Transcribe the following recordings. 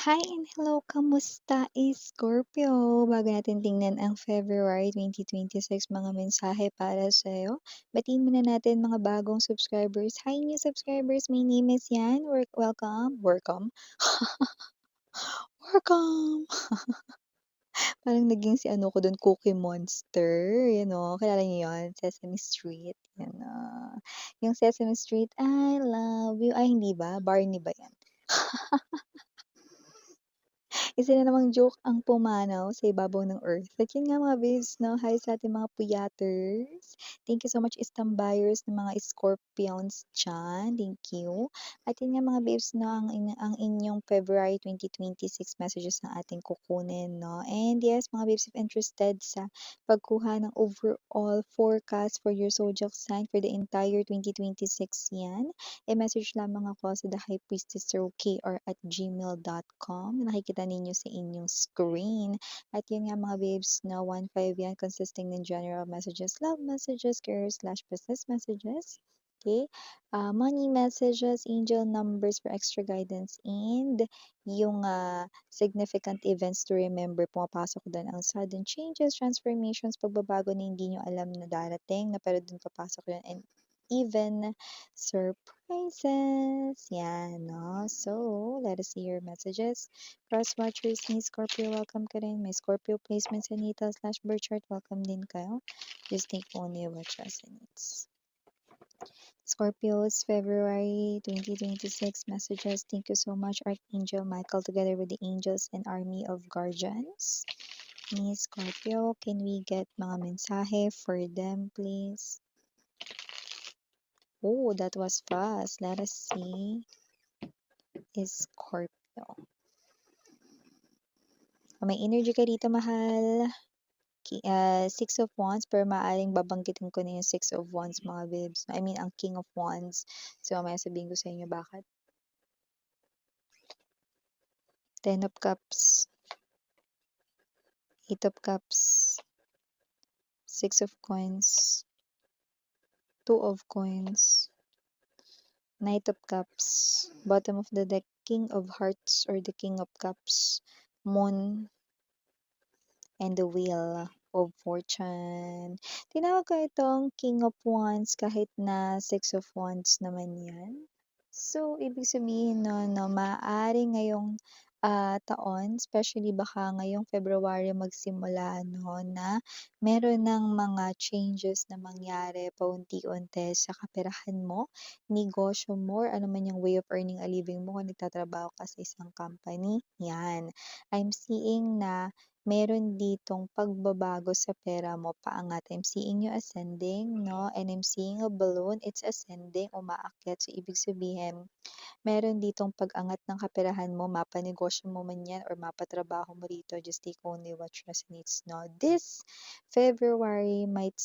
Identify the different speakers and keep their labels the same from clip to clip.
Speaker 1: Hi and hello, kamusta Scorpio? Bago natin tingnan ang February 2026 mga mensahe para sa'yo, batiin muna natin mga bagong subscribers. Hi new subscribers, my name is Yan. Welcome! Parang naging si ano ko dun, Cookie Monster, kilala niyo yun? Sesame Street, yung Sesame Street, I love you. Ay, hindi ba? Barney ba yan? Isa na namang joke ang pumanaw sa ibabaw ng earth. At yun nga mga babes 'no, hi sa ating mga puyaters. Thank you so much istambayers ng mga Scorpions diyan, thank you. At yun nga mga babes 'no, ang inyong February 2026 messages na ating kukunin 'no. And yes, mga babes, if interested sa pagkuha ng overall forecast for your zodiac sign for the entire 2026 yan, i-message lamang ako sa thehighpriestessrokr@gmail.com na nakikita ninyo sa inyong screen. At yun nga mga babes, na 1-5 yan, consisting ng general messages, love messages, career/business messages. Okay? Money messages, angel numbers for extra guidance, and yung significant events to remember, pumapasok doon ang sudden changes, transformations, pagbabago na hindi nyo alam na darating, na pero doon papasok yun, and even surprises. Yan, no? So, let us see your messages. Cross watchers ni Scorpio, welcome ka rin. May Scorpio placements sa natal/birth chart, welcome din kayo. Just take only what resonates. Scorpio's February 2026 messages. Thank you so much, Archangel Michael, together with the angels and army of guardians. Ni Scorpio, can we get mga mensahe for them, please? Oh, that was fast. Let us see. Is Scorpio. May energy ka dito, mahal. Six of Wands, pero maaaring babanggitin ko na yung Six of Wands, mga babes. I mean, ang King of Wands. So, mamaya sabihin ko sa inyo bakit. Ten of Cups. Eight of Cups. Six of Coins. Two of Coins. Knight of Cups. Bottom of the deck, King of Hearts or the King of Cups. Moon. And the Wheel of Fortune. Tinawag ko itong King of Wands kahit na Six of Wands naman yan. So, ibig sabihin no, maaari ngayong taon, especially baka ngayong February magsimula no, na meron ng mga changes na mangyari paunti-unti sa kaperahan mo, negosyo mo, or ano man yung way of earning a living mo kung nagtatrabaho ka sa isang company. Yan. I'm seeing na meron ditong pagbabago sa pera mo, paangat. I'm seeing you ascending, no? And I'm seeing a balloon, it's ascending, umaakyat. So, ibig sabihin, meron ditong pag-angat ng kaperahan mo, mapanegosyo mo man yan or mapatrabaho mo rito, just take only what resonates, no? This February might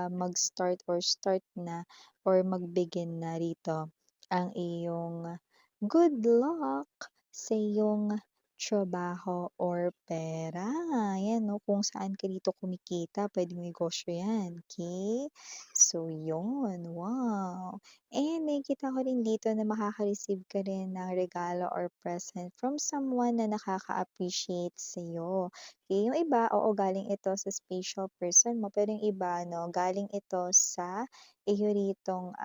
Speaker 1: mag-start or start na or mag-begin na rito ang iyong good luck sa iyong trabaho or pera. Yan, no? Kung saan ka dito kumikita, pwedeng negosyo yan. Okay? So, yun. Wow. And nakikita ko rin dito na makaka-receive ka rin ng regalo or present from someone na nakaka-appreciate sa'yo. Okay? Yung iba, oo, galing ito sa special person mo. Pero yung iba, no, galing ito sa iyo ritong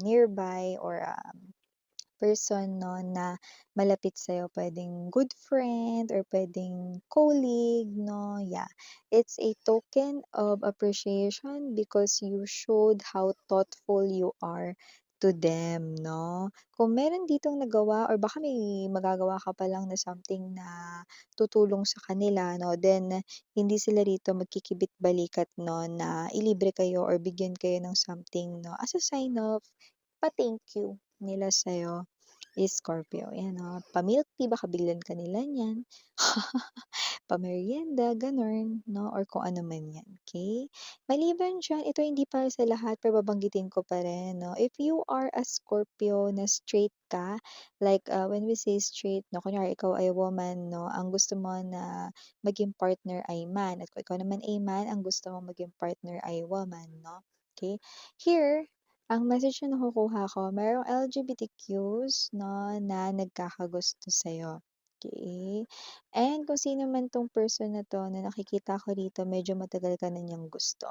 Speaker 1: nearby or person no na malapit sa'yo, puwedeng good friend or puwedeng colleague 'no, yeah. It's a token of appreciation because you showed how thoughtful you are to them 'no. Kung meron ditong nagawa or baka may magagawa ka pa lang na something na tutulong sa kanila 'no, then hindi sila rito magkikibit-balikat 'no na ilibre kayo or bigyan kayo ng something 'no, as a sign of pa-thank you nila sa'yo. Scorpio, ayan o. Pa-milk tea, baka bilhan ka nila niyan. Pa-meryenda, gano'n, 'no, or kung ano man 'yan, okay. Maliban diyan, ito hindi para sa lahat pero babanggitin ko pa rin, 'no. If you are a Scorpio na straight ka, like, when we say straight 'no, kunyari ikaw ay woman 'no, ang gusto mo na maging partner ay man at kung ikaw naman ay man, ang gusto mong maging partner ay woman 'no, okay. Here, ang message na nakukuha ko, merong LGBTQs 'no, na nagkakagusto sa'yo. Okay. And kung sino man 'tong person na 'to na nakikita ko rito medyo matagal ka na niyang gusto.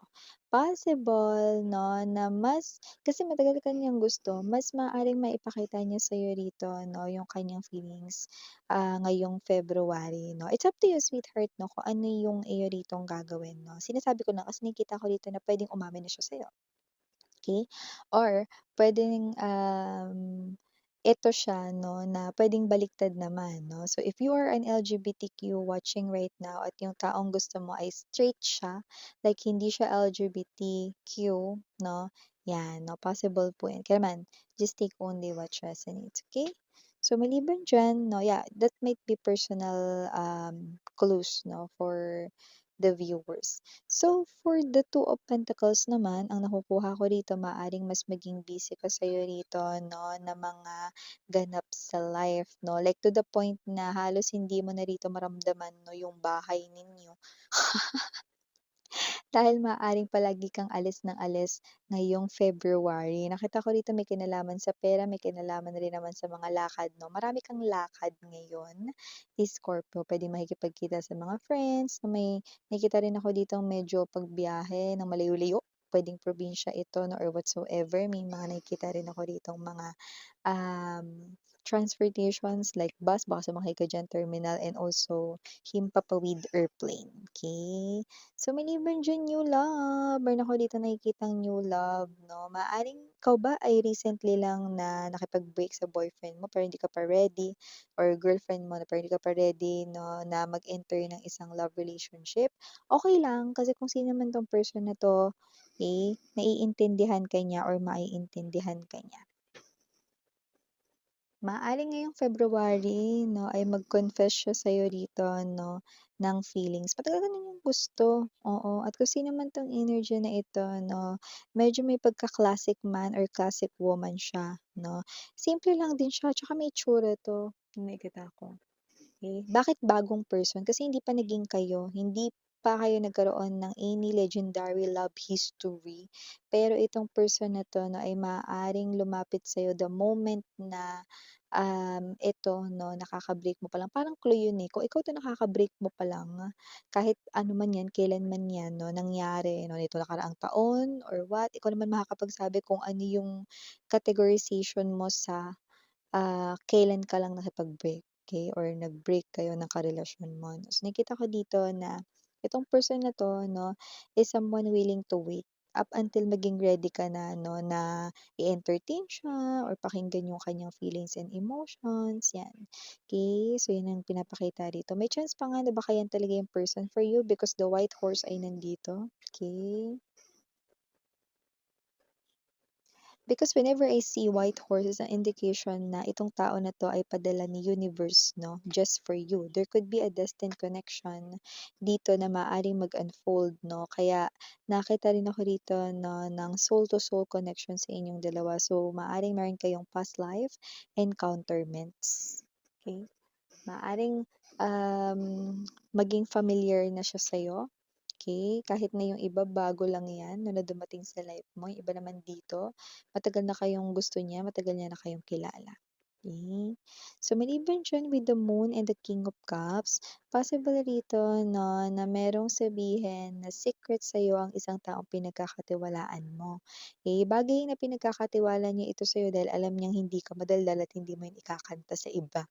Speaker 1: Possible 'no, na mas kasi matagal ka niyang gusto, mas maaaring maipakita niya sa'yo rito 'no, yung kanyang feelings, ngayong February 'no. It's up to you sweetheart 'no, kung ano yung iyo ritong gagawin 'no. Sinasabi ko lang kasi nakikita ko rito na puwedeng umamin na siya sa'yo. Okay, or puwedeng, eto siya 'no, na puwedeng baliktad naman 'no. So, if you are an LGBTQ watching right now at yung taong gusto mo ay straight siya, like hindi siya LGBTQ 'no, 'yan 'no, possible po 'yan. Kaya naman, just take only what resonates, okay? So, maliban diyan 'no, yeah, that might be personal, clues 'no, for the viewers. So, for the Two of Pentacles naman, ang nakukuha ko rito maaaring mas maging busy ka sa'yo rito 'no, na mga ganap sa life 'no. Like to the point na halos hindi mo na rito maramdaman 'no, yung bahay ninyo. Dahil maaaring palagi kang alis ng alis ngayong February. Nakita ko rito may kinalaman sa pera, may kinalaman rin naman sa mga lakad 'no. Marami kang lakad ngayon, Scorpio. Puwedeng makikipagkita sa mga friends na may nakikita rin ako ditong medyo pagbiyahe ng malayo-layo. Puwedeng probinsya ito 'no or whatsoever. May mga nakikita rin ako ditong mga transportations like bus, baka sumakay ka diyan, terminal, and also himpapawid airplane, okay. So, maliban diyan new love, meron ako dito nakikitang new love 'no. Maaaring ikaw ba ay recently lang na nakipag-break sa boyfriend mo pero hindi ka pa ready or girlfriend mo na pero hindi ka pa ready 'no, na mag-enter ng isang love relationship. Okay lang kasi kung sino man 'tong person na 'to, naiintindihan ka niya or maiintindihan ka niya. Maaaring ngayong February 'no, ay mag-confess siya sa'yo rito 'no, ng feelings. Matagal ka na niyang gusto, oo. At kung sino man 'tong energy na ito 'no, medyo may pagka-classic man or classic woman siya 'no. Simple lang din siya, tsaka may itsura 'to, yung nakikita ko. Okay. Bakit bagong person? Kasi hindi pa naging kayo, hindi pa kayo nagkaroon ng any legendary love history. Pero itong person na 'to 'no, ay maaaring lumapit sa'yo the moment na, ito 'no, nakaka-break mo pa lang. Parang clue yun, eh, kung ikaw 'to nakaka-break mo pa lang, kahit ano man 'yan, kailan man 'yan 'no, nangyari 'no, nito nakaraang taon or what, ikaw naman makakapagsabi kung ano yung categorization mo sa kailan ka lang nakipag-break, okay, or nag-break kayo ng karelasyon mo. So, nakita ko dito na itong person na 'to 'no, is someone willing to wait up until maging ready ka na 'no, na i-entertain siya or pakinggan yung kanyang feelings and emotions, 'yan. Okay, so 'yun ang pinapakita rito. May chance pa nga na baka 'yan talaga yung person for you because the white horse ay nandito, okay. Because whenever I see white horse is an indication na itong tao na 'to ay padala ni universe 'no, just for you. There could be a destined connection dito na maaaring mag-unfold 'no, kaya nakita rin ako rito 'no, ng soul to soul connection sa inyong dalawa. So, maaaring meron kayong past life encounterments, okay. Maaaring, maging familiar na siya sa'yo, okey? Kahit na yung iba bago lang 'yan 'no, na dumating sa life mo, yung iba naman dito, matagal na kayong gusto niya, matagal niya na kayong kilala, okey? So, maliban diyan with the Moon and the King of Cups, possible rito 'no, na merong sabihin na secret sa'yo ang isang taong pinagkakatiwalaan mo. Bagay na pinagkakatiwala niya ito sa'yo dahil alam niyang hindi ka madaldal at hindi mo 'yan ikakanta sa iba.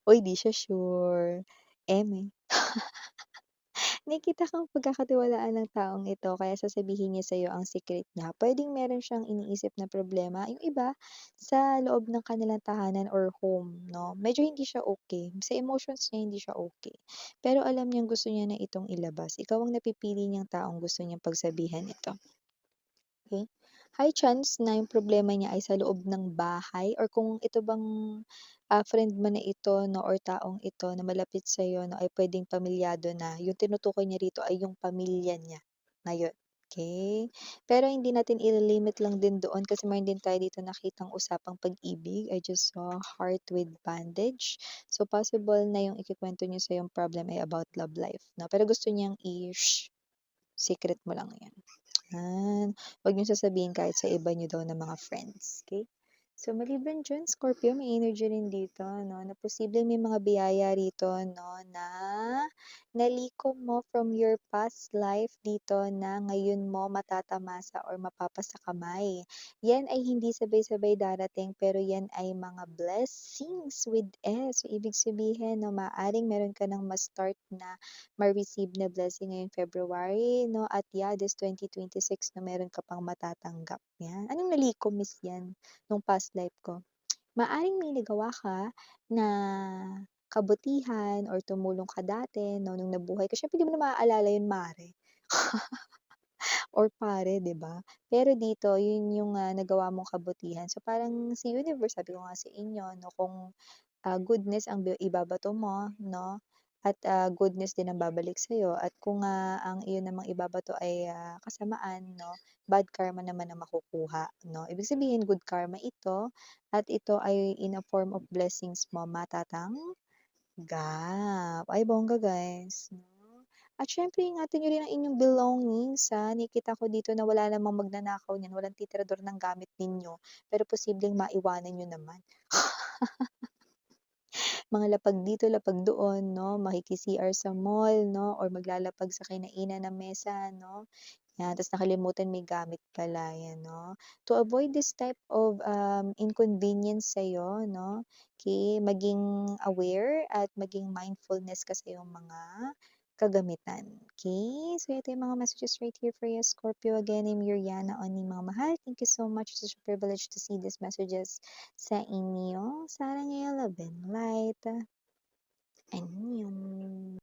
Speaker 1: Uy, 'di siya sure. Eme. Nakikita kang pagkakatiwalaan ng taong ito kaya sasabihin niya sa'yo ang secret niya. Puwedeng meron siyang iniisip na problema, yung iba sa loob ng kanilang tahanan or home 'no, medyo hindi siya okey. Sa emotions niya hindi siya okey. Pero alam niyang gusto niya na itong ilabas. Ikaw ang napipili niyang taong gusto niyang pagsabihan ito. Okay. High chance na yung problema niya ay sa loob ng bahay or kung ito bang, friend mo na ito 'no or taong ito na malapit sa'yo 'no ay puwedeng pamilyado na. Yung tinutukoy niya rito ay yung pamilya niya ngayon, okay. Pero hindi natin ililimit lang din doon kasi meron din tayo dito nakitang usapang pag-ibig. I just saw heart with bandage. So, possible na yung ikukuwento niya sa'yong problem ay about love life 'no, pero gusto niyang secret mo lang 'yan. 'Yan, 'wag niyong sasabihin kahit sa iba niyo daw na mga friends, okay. So, maliban diyan, Scorpio, may energy rin dito, no, na posibleng may mga biyaya rito, no, na nalikom mo from your past life dito na ngayon mo matatamasa or mapapasa kamay. Yan ay hindi sabay-sabay darating, pero yan ay mga blessings with S. So, ibig sabihin, no, maaring meron ka ng ma-start na ma-receive na blessing ngayong February, no, at yeah, this 2026, no, meron ka pang matatanggap. Yan. Anong nalikom, miss yan? Nung past life ko. Maaring may nagawa ka na kabutihan or tumulong ka dati 'no, nung nabuhay ka. Siyempre 'di mo na maaalala yun mare or pare, 'di ba? Pero dito yun yung, nagawa mong kabutihan. So, parang si universe, sabi ko nga sa inyo 'no, kung goodness ang ibabato mo 'no, at, goodness din ang babalik sa'yo at kung, ang iyon namang ibabato ay, kasamaan 'no, bad karma naman ang makukuha 'no. Ibig sabihin good karma ito at ito ay in a form of blessings mo matatanggap. Ay bongga guys 'no. At siyempre ingatan niyo rin ang inyong belongings, nakikita ko dito na wala namang magnanakaw niyan, walang titirador ng gamit ninyo, pero posibleng maiwanan niyo naman. Mga lapag dito, lapag doon 'no, makiki-CR sa mall 'no, or maglalapag sa kinainan na mesa 'no, 'yan ta's nakalimutan may gamit pala, 'yan 'no. To avoid this type of, inconvenience sa'yo 'no, okey, maging aware at maging mindfulness ka sa iyong mga kagamitan, okey? So ito yung mga messages right here for you, Scorpio. Again, I'm Yuriana Oning, mga mahal. Thank you so much. It's such a privilege to see these messages sa inyo. Sarang light. Annyeong.